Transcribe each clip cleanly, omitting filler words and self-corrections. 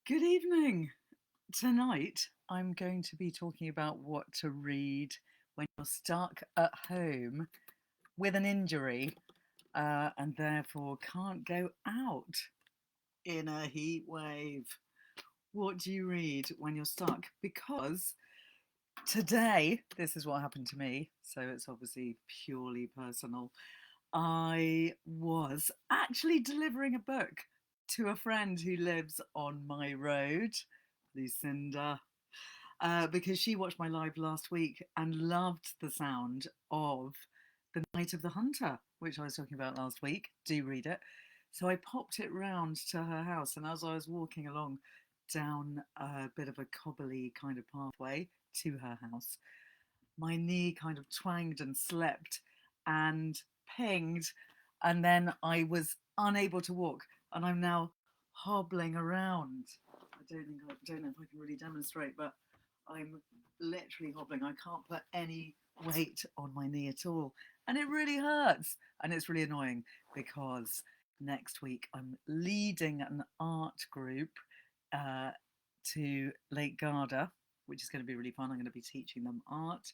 Good evening. Tonight, I'm going to be talking about what to read when you're stuck at home with an injury and therefore can't go out in a heat wave. What do you read when you're stuck? Because today, this is what happened to me, so it's obviously purely personal. I was actually delivering a book to a friend who lives on my road, Lucinda, because she watched my live last week and loved the sound of The Night of the Hunter, which I was talking about last week. Do read it. So I popped it round to her house, and as I was walking along down a bit of a cobbly kind of pathway to her house, my knee kind of twanged and slipped and pinged, and then I was unable to walk, and I'm now hobbling around. I don't know if I can really demonstrate, but I'm literally hobbling. I can't put any weight on my knee at all, and it really hurts, and it's really annoying because next week I'm leading an art group uh, to Lake Garda, which is going to be really fun. I'm going to be teaching them art.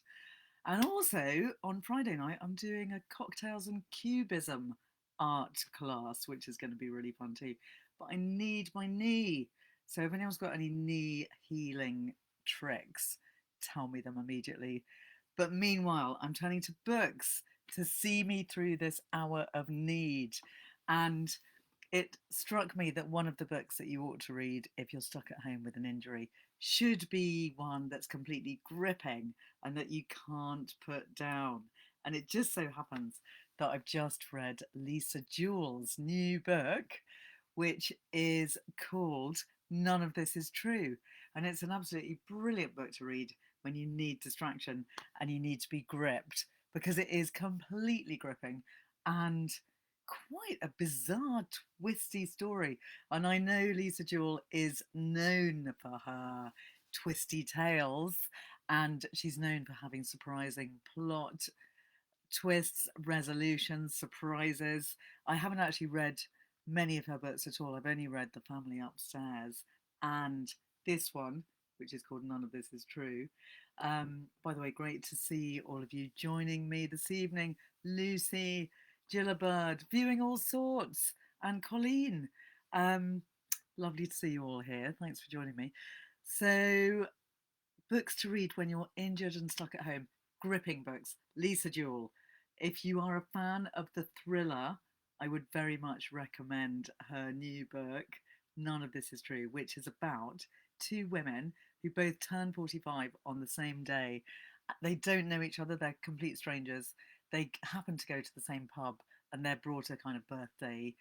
And also on Friday night, I'm doing a cocktails and cubism art class, which is going to be really fun too. But I need my knee. So if anyone's got any knee healing tricks, tell me them immediately. But meanwhile, I'm turning to books to see me through this hour of need. And it struck me that one of the books that you ought to read if you're stuck at home with an injury should be one that's completely gripping and that you can't put down. And it just so happens that I've just read Lisa Jewell's new book, which is called None of This Is True. And it's an absolutely brilliant book to read when you need distraction and you need to be gripped, because it is completely gripping and quite a bizarre, twisty story. And I know Lisa Jewell is known for her twisty tales, and she's known for having surprising plot twists, resolutions, surprises. I haven't actually read many of her books at all. I've only read The Family Upstairs and this one, which is called None of This Is True. By the way, great to see all of you joining me this evening. Lucy, Gillibird, viewing all sorts, and Colleen. Um, Lovely to see you all here. Thanks for joining me. So, books to read when you're injured and stuck at home. Gripping books. Lisa Jewell. If you are a fan of the thriller, I would very much recommend her new book, None of This Is True, which is about two women who both turn 45 on the same day. They don't know each other, they're complete strangers. They happen to go to the same pub and they're brought a kind of birthday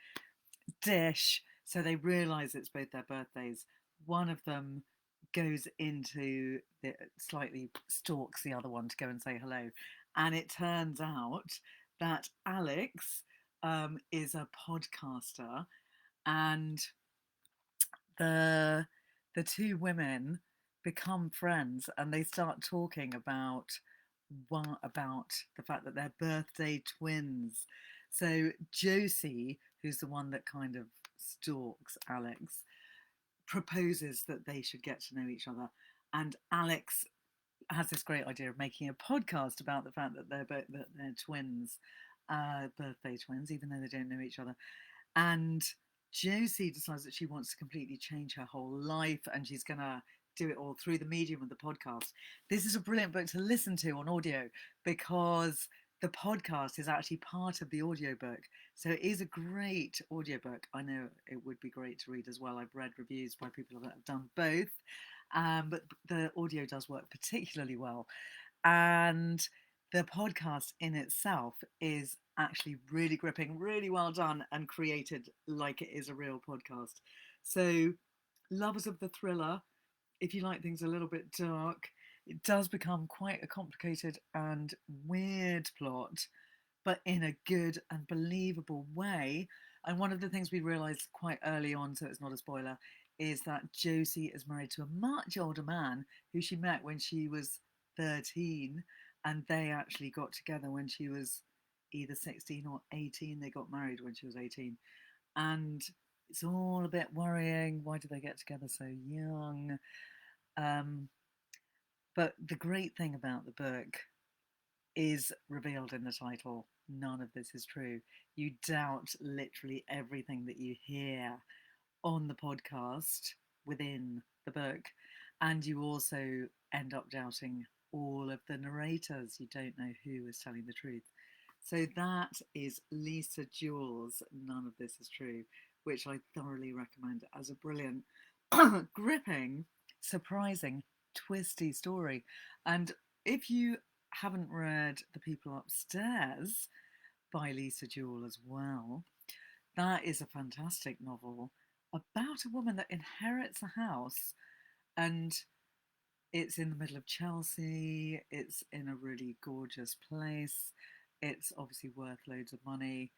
dish. So they realise it's both their birthdays. One of them goes into the slightly stalks the other one to go and say hello. And it turns out that Alex is a podcaster, and the the two women become friends and they start talking about the fact that they're birthday twins. So Josie, who's the one that kind of stalks Alex, proposes that they should get to know each other. And Alex has this great idea of making a podcast about the fact that they're twins, birthday twins, even though they don't know each other. And Josie decides that she wants to completely change her whole life and she's going to do it all through the medium of the podcast. This is a brilliant book to listen to on audio because the podcast is actually part of the audiobook. So it is a great audiobook. I know it would be great to read as well. I've read reviews by people that have done both, but the audio does work particularly well. And the podcast in itself is actually really gripping, really well done, and created like it is a real podcast. So, lovers of the thriller, if you like things a little bit dark, it does become quite a complicated and weird plot, but in a good and believable way. And one of the things we realised quite early on, so it's not a spoiler, is that Josie is married to a much older man who she met when she was 13, and they actually got together when she was either 16 or 18. They got married when she was 18. And It's all a bit worrying. Why do they get together so young? Um, but the great thing about the book is revealed in the title. None of this is true. You doubt literally everything that you hear on the podcast within the book, and you also end up doubting all of the narrators. You don't know who is telling the truth. So that is Lisa Jewell's None of This Is True, which I thoroughly recommend as a brilliant, gripping, surprising, twisty story. And if you haven't read The People Upstairs by Lisa Jewell as well, that is a fantastic novel about a woman that inherits a house, and it's in the middle of Chelsea. It's in a really gorgeous place. It's obviously worth loads of money.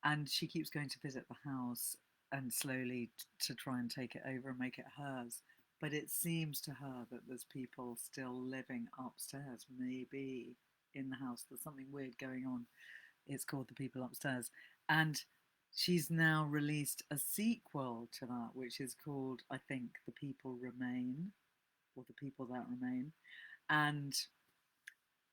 And she keeps going to visit the house and slowly to try and take it over and make it hers. But it seems to her that there's people still living upstairs, maybe in the house. There's something weird going on. It's called The People Upstairs. And she's now released a sequel to that, which is called, I think, The People Remain, or The People That Remain. And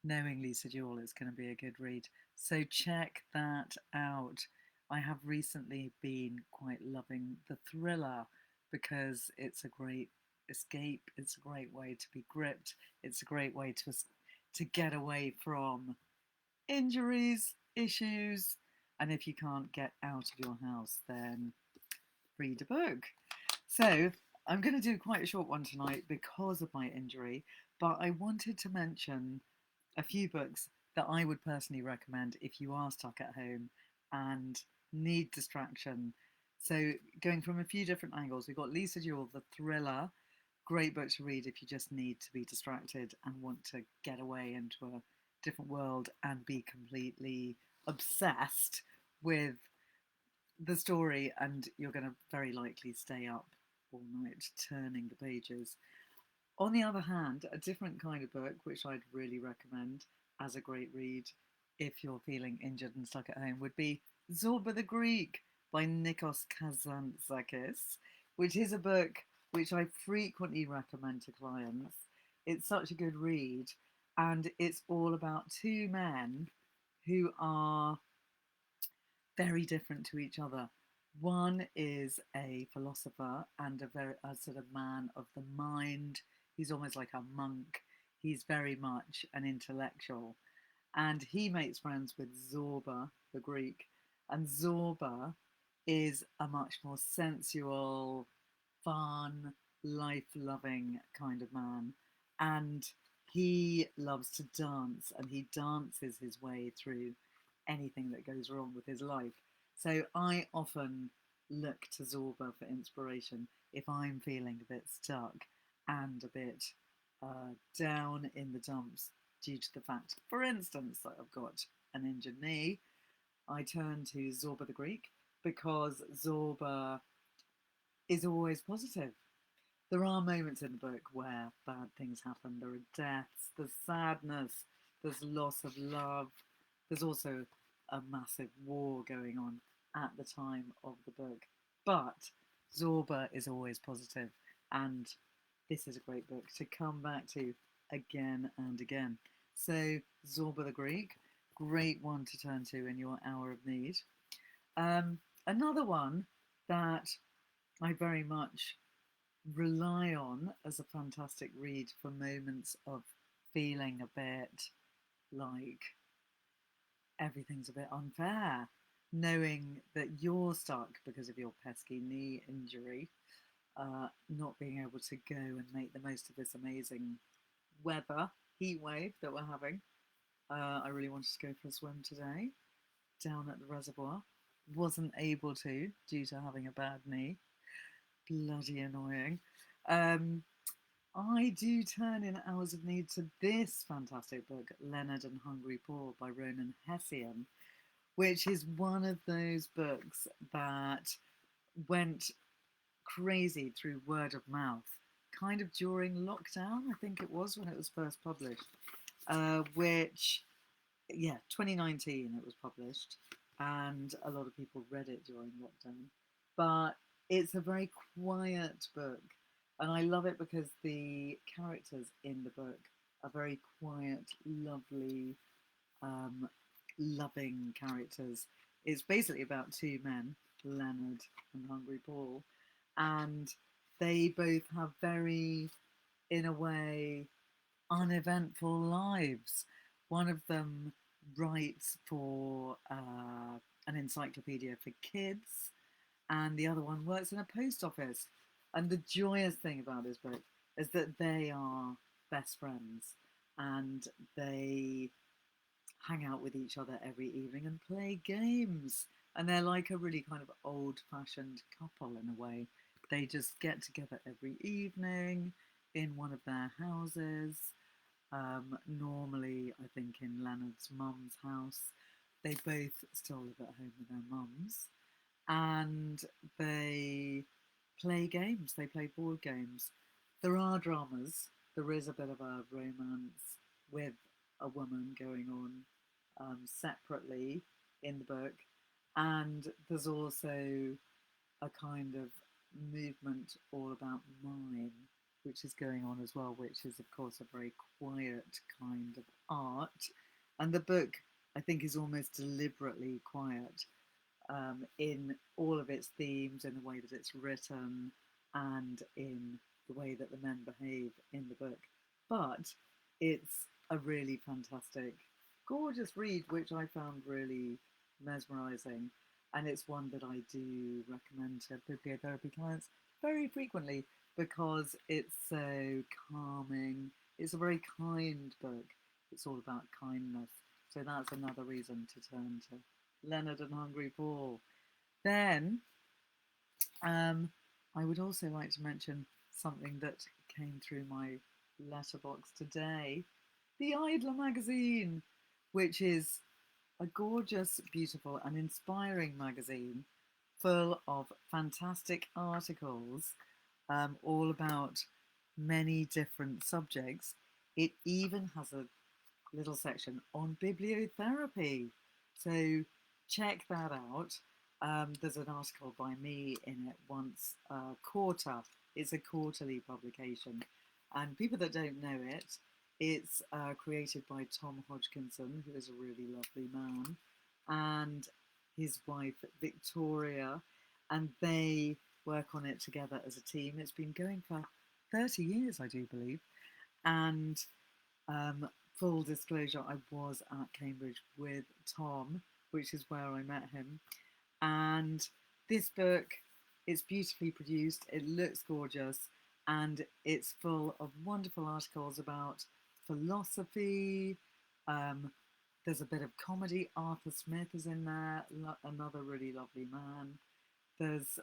knowing Lisa Jewell, it's going to be a good read. So check that out. I have recently been quite loving the thriller because it's a great escape. It's a great way to be gripped. It's a great way to get away from injuries, issues, and if you can't get out of your house, then read a book. So I'm going to do quite a short one tonight because of my injury, but I wanted to mention a few books that I would personally recommend if you are stuck at home and need distraction. So going from a few different angles, we've got Lisa Jewell, the thriller, great book to read if you just need to be distracted and want to get away into a different world and be completely obsessed with the story, and you're going to very likely stay up all night turning the pages. On the other hand, a different kind of book, which I'd really recommend as a great read if you're feeling injured and stuck at home, would be Zorba the Greek by Nikos Kazantzakis, which is a book which I frequently recommend to clients. It's such a good read, and it's all about two men who are very different to each other. One is a philosopher and a sort of man of the mind. He's almost like a monk. He's very much an intellectual. And he makes friends with Zorba, the Greek. And Zorba is a much more sensual, fun, life loving kind of man. And he loves to dance, and he dances his way through anything that goes wrong with his life. So I often look to Zorba for inspiration if I'm feeling a bit stuck and a bit down in the dumps due to the fact, for instance, that I've got an injured knee. I turn to Zorba the Greek because Zorba is always positive. There are moments in the book where bad things happen. There are deaths, there's sadness, there's loss of love. There's also a massive war going on at the time of the book. But Zorba is always positive, and this is a great book to come back to again and again. So, Zorba the Greek, great one to turn to in your hour of need. Another one that I very much rely on as a fantastic read for moments of feeling a bit like everything's a bit unfair, knowing that you're stuck because of your pesky knee injury, not being able to go and make the most of this amazing weather, heat wave that we're having. I really wanted to go for a swim today down at the reservoir. Wasn't able to due to having a bad knee. Bloody annoying. I do turn in hours of need to this fantastic book, Leonard and Hungry Paul by Ronan Hessian, which is one of those books that went crazy through word of mouth, kind of during lockdown, I think it was when it was first published, which, yeah, 2019 it was published, and a lot of people read it during lockdown. But It's a very quiet book, and I love it because the characters in the book are very quiet, lovely, um, loving characters. It's basically about two men, Leonard and Hungry Paul, and they both have very, in a way, uneventful lives. One of them writes for an encyclopedia for kids, and the other one works in a post office. And the joyous thing about this book is that they are best friends and they hang out with each other every evening and play games. And they're like a really kind of old fashioned couple in a way. They just get together every evening in one of their houses. Normally, I think in Leonard's mum's house. They both still live at home with their mums, and they play games. They play board games. There are dramas. There is a bit of a romance with a woman going on separately in the book, and there's also a kind of movement all about mime, which is going on as well, which is, of course, a very quiet kind of art. And the book, I think, is almost deliberately quiet in all of its themes, in the way that it's written, and in the way that the men behave in the book. But it's a really fantastic, gorgeous read, which I found really mesmerising. And it's one that I do recommend to bibliotherapy clients very frequently because it's so calming. It's a very kind book. It's all about kindness. So that's another reason to turn to Leonard and Hungry Paul. Then I would also like to mention something that came through my letterbox today, the Idler magazine, which is a gorgeous, beautiful, and inspiring magazine full of fantastic articles, all about many different subjects. It even has a little section on bibliotherapy. So check that out. There's an article by me in it once a quarter. It's a quarterly publication. And people that don't know it, it's created by Tom Hodgkinson, who is a really lovely man, and his wife Victoria, and they work on it together as a team. It's been going for 30 years, I do believe. And um, full disclosure, I was at Cambridge with Tom, which is where I met him. And this book is beautifully produced, it looks gorgeous, and it's full of wonderful articles about philosophy. Um, there's a bit of comedy. Arthur Smith is in there, another really lovely man. There's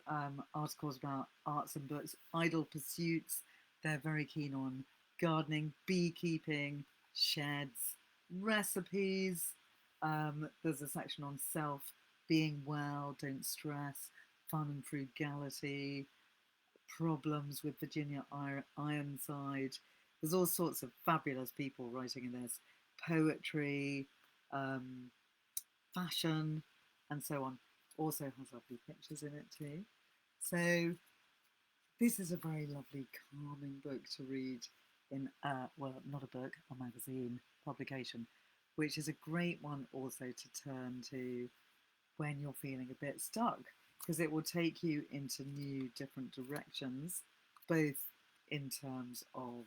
articles about arts and books, idle pursuits. They're very keen on gardening, beekeeping, sheds, recipes. There's a section on self, being well, don't stress, fun and frugality, problems with Virginia Ironside. There's all sorts of fabulous people writing in this, poetry, um, fashion, and so on. Also has lovely pictures in it too. So this is a very lovely, calming book to read in, well, not a book, a magazine publication, which is a great one also to turn to when you're feeling a bit stuck, because it will take you into new, different directions, both in terms of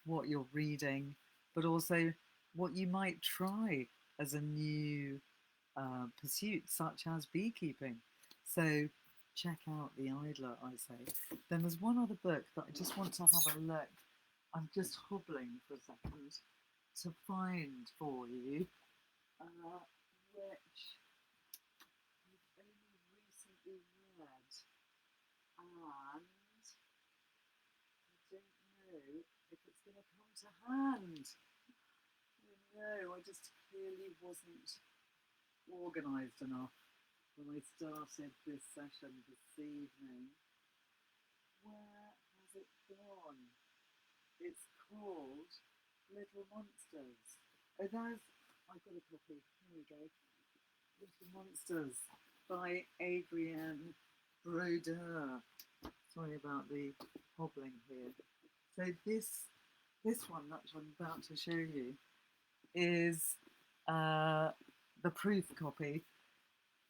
what you're reading, but also what you might try as a new pursuit, such as beekeeping. So check out The Idler, I say. Then there's one other book that I just want to have a look. I'm just hobbling for a second to find for you, which I've only recently read, and I don't know if it's going to come to hand. Oh no, I just clearly wasn't organised enough when I started this session this evening. Where has it gone? It's called Little Monsters. Oh, I've got a copy. Here we go. Little Monsters by Adrienne Brodeur. Sorry about the hobbling here. So this one that I'm about to show you is the proof copy.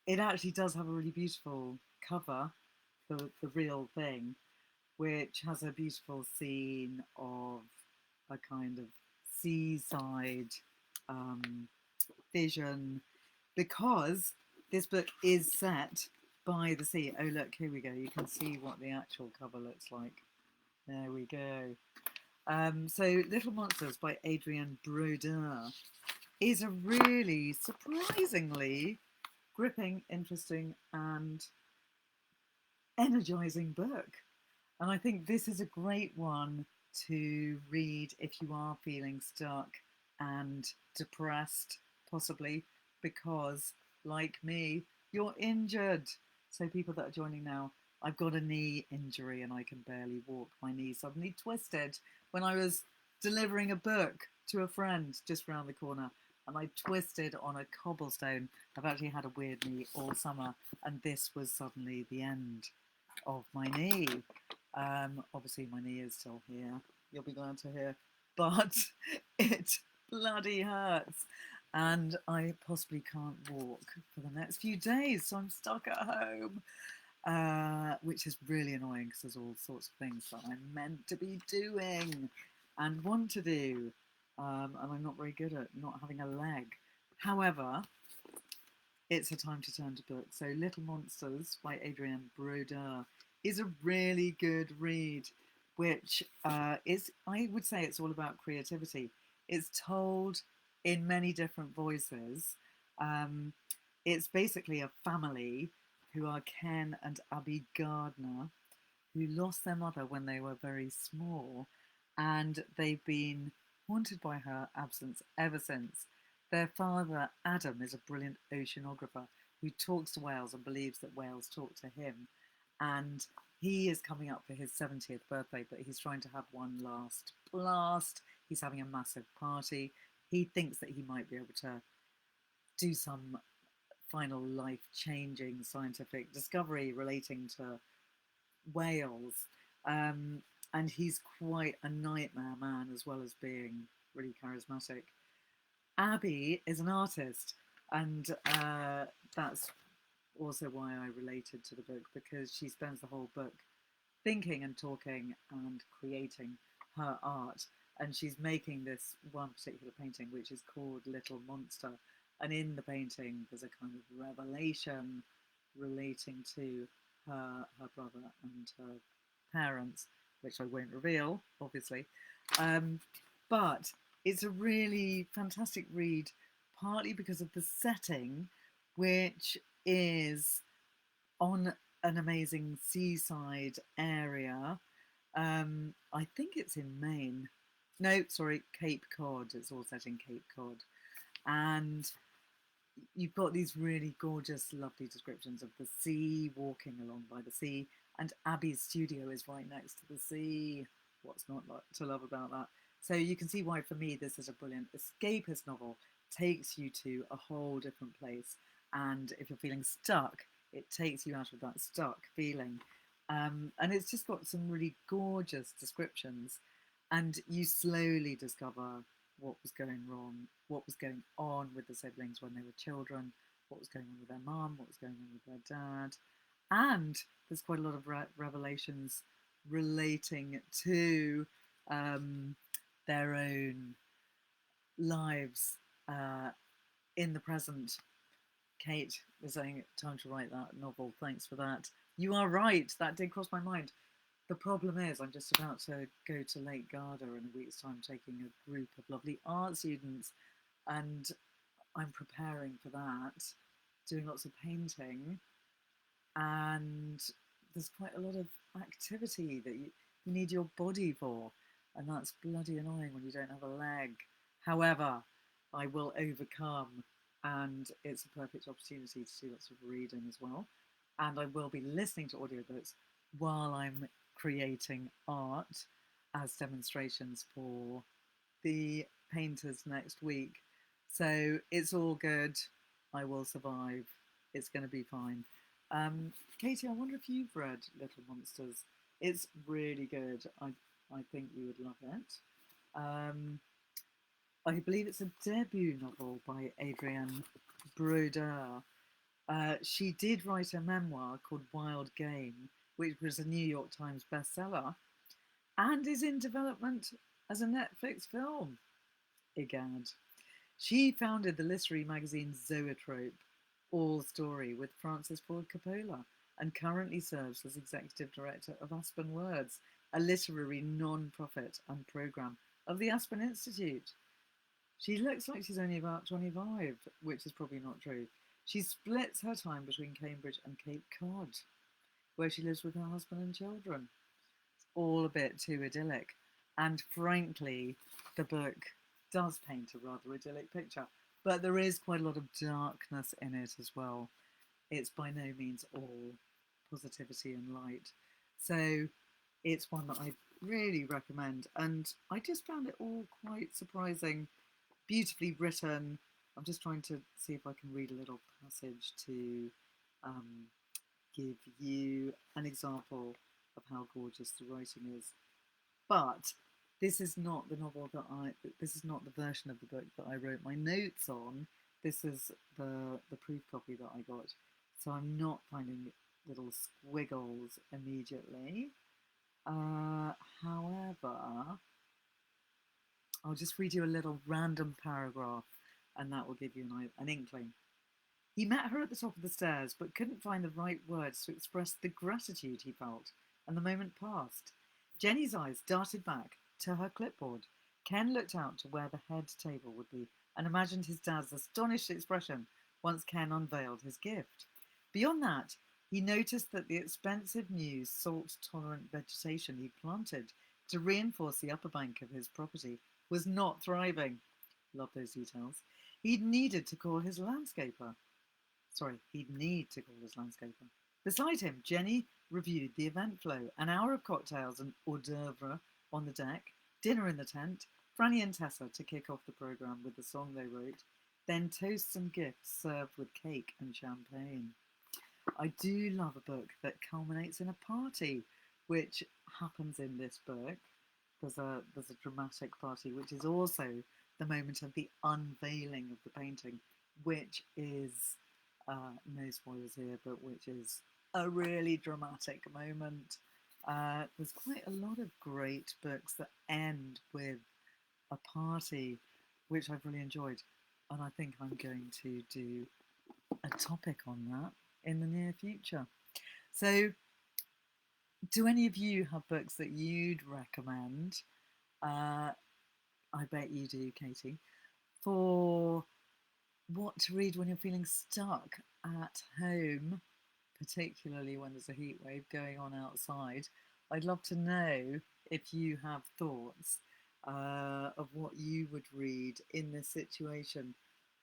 It actually does have a really beautiful cover, the real thing, which has a beautiful scene of a kind of seaside vision, because this book is set by the sea. Oh, look, here we go. You can see what the actual cover looks like. There we go. So Little Monsters by Adrienne Brodeur is a really surprisingly gripping, interesting, and energizing book. And I think this is a great one to read if you are feeling stuck and depressed, possibly because, like me, you're injured. So, people that are joining now, I've got a knee injury and I can barely walk. My knee suddenly twisted when I was delivering a book to a friend just round the corner, and I twisted on a cobblestone. I've actually had a weird knee all summer, and this was suddenly the end of my knee. Obviously, my knee is still here. You'll be glad to hear, but it bloody hurts, and I possibly can't walk for the next few days. So I'm stuck at home, which is really annoying because there's all sorts of things that I'm meant to be doing and want to do, and I'm not very good at not having a leg. However, it's a time to turn to books. So Little Monsters by Adrienne Brodeur is a really good read, which is, I would say it's all about creativity. It's told in many different voices. It's basically a family who are Ken and Abby Gardner, who lost their mother when they were very small, and they've been haunted by her absence ever since. Their father, Adam, is a brilliant oceanographer who talks to whales and believes that whales talk to him. And he is coming up for his 70th birthday, but he's trying to have one last blast. He's having a massive party. He thinks that he might be able to do some final life-changing scientific discovery relating to whales. And he's quite a nightmare man as well as being really charismatic. Abby is an artist, and that's also why I related to the book, because she spends the whole book thinking and talking and creating her art. And she's making this one particular painting, which is called Little Monster. And in the painting, there's a kind of revelation relating to her brother and her parents, which I won't reveal, obviously. But it's a really fantastic read, partly because of the setting, which is on an amazing seaside area. I think it's in Maine. No, sorry, Cape Cod. It's all set in Cape Cod. And you've got these really gorgeous, lovely descriptions of the sea, walking along by the sea. And Abby's studio is right next to the sea. What's not to love about that? So you can see why, for me, this is a brilliant escapist novel. Takes you to a whole different place. And if you're feeling stuck, it takes you out of that stuck feeling. And it's just got some really gorgeous descriptions. And you slowly discover what was going wrong, what was going on with the siblings when they were children, what was going on with their mum, what was going on with their dad. And there's quite a lot of revelations relating to their own lives in the present. Kate was saying, time to write that novel. Thanks for that. You are right. That did cross my mind. The problem is I'm just about to go to Lake Garda in a week's time, taking a group of lovely art students, and I'm preparing for that, doing lots of painting, and there's quite a lot of activity that you need your body for, and that's bloody annoying when you don't have a leg. However, I will overcome, and it's a perfect opportunity to do lots of reading as well. And I will be listening to audiobooks while I'm creating art as demonstrations for the painters next week. So it's all good. I will survive. It's going to be fine. Katie, I wonder if you've read Little Monsters. It's really good. I think you would love it. Um, I believe it's a debut novel by Adrienne Brodeur. She did write a memoir called Wild Game, which was a New York Times bestseller and is in development as a Netflix film. Egad. She founded the literary magazine Zoetrope, All Story, with Francis Ford Coppola, and currently serves as executive director of Aspen Words, a literary non-profit and programme of the Aspen Institute. She looks like she's only about 25, which is probably not true. She splits her time between Cambridge and Cape Cod, where she lives with her husband and children. It's all a bit too idyllic. And frankly, the book does paint a rather idyllic picture, but there is quite a lot of darkness in it as well. It's by no means all positivity and light. So it's one that I really recommend. And I just found it all quite surprising, beautifully written. I'm just trying to see if I can read a little passage to um, give you an example of how gorgeous the writing is. But this is not the novel that this is not the version of the book that I wrote my notes on. This is the proof copy that I got. So I'm not finding little squiggles immediately. However, I'll just read you a little random paragraph and that will give you an inkling. He met her at the top of the stairs, but couldn't find the right words to express the gratitude he felt, and the moment passed. Jenny's eyes darted back to her clipboard. Ken looked out to where the head table would be and imagined his dad's astonished expression once Ken unveiled his gift. Beyond that, he noticed that the expensive new salt-tolerant vegetation he planted to reinforce the upper bank of his property was not thriving. Love those details. He'd needed to call his landscaper. He'd need to call his landscaper. Beside him, Jenny reviewed the event flow, an hour of cocktails and hors d'oeuvre on the deck, dinner in the tent, Franny and Tessa to kick off the programme with the song they wrote, then toasts and gifts served with cake and champagne. I do love a book that culminates in a party, which happens in this book. There's a dramatic party, which is also the moment of the unveiling of the painting, which is no spoilers here, but which is a really dramatic moment. There's quite a lot of great books that end with a party, which I've really enjoyed, and I think I'm going to do a topic on that in the near future. So, do any of you have books that you'd recommend? I bet you do, Katie, for what to read when you're feeling stuck at home, particularly when there's a heat wave going on outside. I'd love to know if you have thoughts of what you would read in this situation.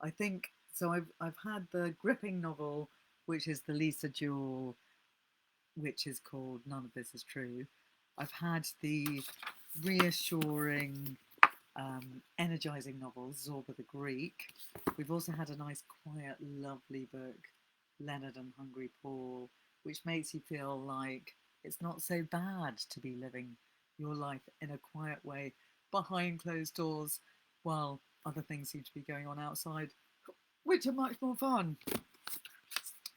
I think so. I've had the gripping novel, which is the Lisa Jewell, which is called None of This Is True. I've had the reassuring, energizing novel Zorba the Greek. We've also had a nice, quiet, lovely book, Leonard and Hungry Paul, which makes you feel like it's not so bad to be living your life in a quiet way behind closed doors while other things seem to be going on outside, which are much more fun.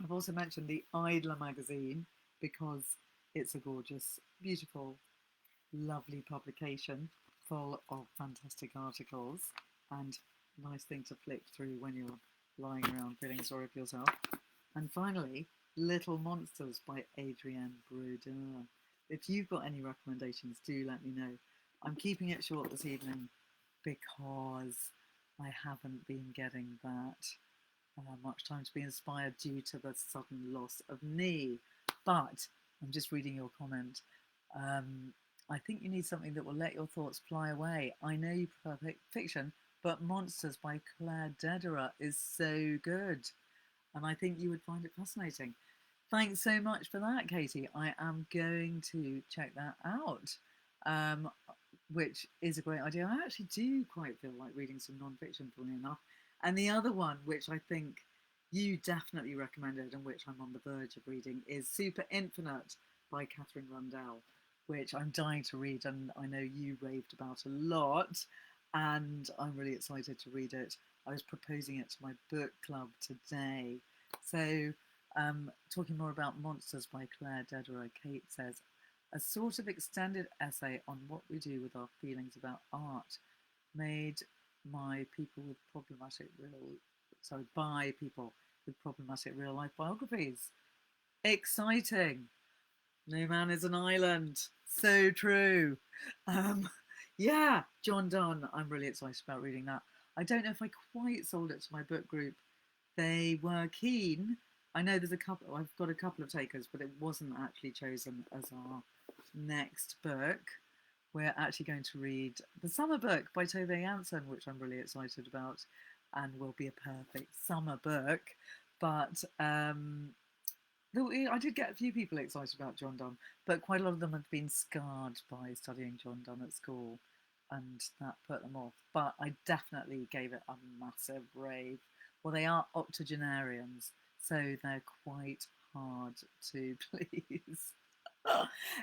I've also mentioned the Idler magazine because it's a gorgeous, beautiful, lovely publication full of fantastic articles and nice thing to flick through when you're lying around feeling sorry for yourself. And finally, Little Monsters by Adrienne Brodeur. If you've got any recommendations, do let me know. I'm keeping it short this evening because I haven't been getting that much time to be inspired due to the sudden loss of knee. But I'm just reading your comment. I think you need something that will let your thoughts fly away. I know you prefer fiction, but Monsters by Claire Dederer is so good. And I think you would find it fascinating. Thanks so much for that, Katie. I am going to check that out, which is a great idea. I actually do quite feel like reading some non-fiction, funnily enough. And the other one, which I think you definitely recommended and which I'm on the verge of reading is Super Infinite by Catherine Rundell, which I'm dying to read, and I know you raved about a lot, and I'm really excited to read it. I was proposing it to my book club today. So, talking more about Monsters by Claire Dederer, Kate says, a sort of extended essay on what we do with our feelings about art, made my people with problematic real, sorry, by people with problematic real life biographies. Exciting. No man is an island. So true. Um, yeah, John Donne. I'm really excited about reading that. I don't know if I quite sold it to my book group. They were keen. I know there's a couple, I've got a couple of takers, but it wasn't actually chosen as our next book. We're actually going to read the summer book by Tove Jansson, which I'm really excited about, and will be a perfect summer book. But I did get a few people excited about John Donne, but quite a lot of them have been scarred by studying John Donne at school, and that put them off. But I definitely gave it a massive rave. Well, they are octogenarians, so they're quite hard to please.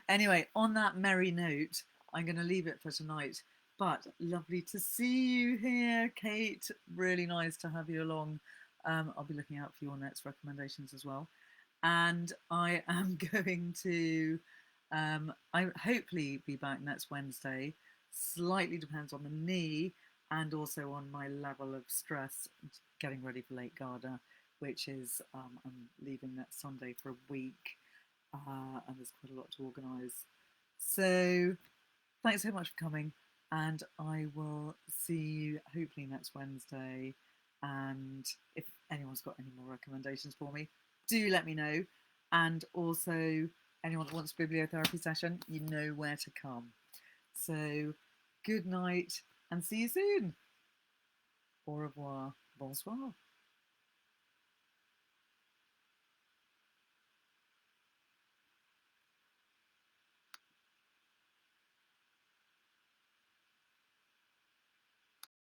Anyway, on that merry note, I'm going to leave it for tonight. But lovely to see you here, Kate. Really nice to have you along. I'll be looking out for your next recommendations as well. And I am going to, I hopefully be back next Wednesday. Slightly depends on the knee and also on my level of stress getting ready for Lake Garda, which is, I'm leaving next Sunday for a week, and there's quite a lot to organise. So thanks so much for coming, and I will see you hopefully next Wednesday. And if anyone's got any more recommendations for me, do let me know. And also, anyone that wants a bibliotherapy session, you know where to come. So, good night and see you soon. Au revoir. Bonsoir.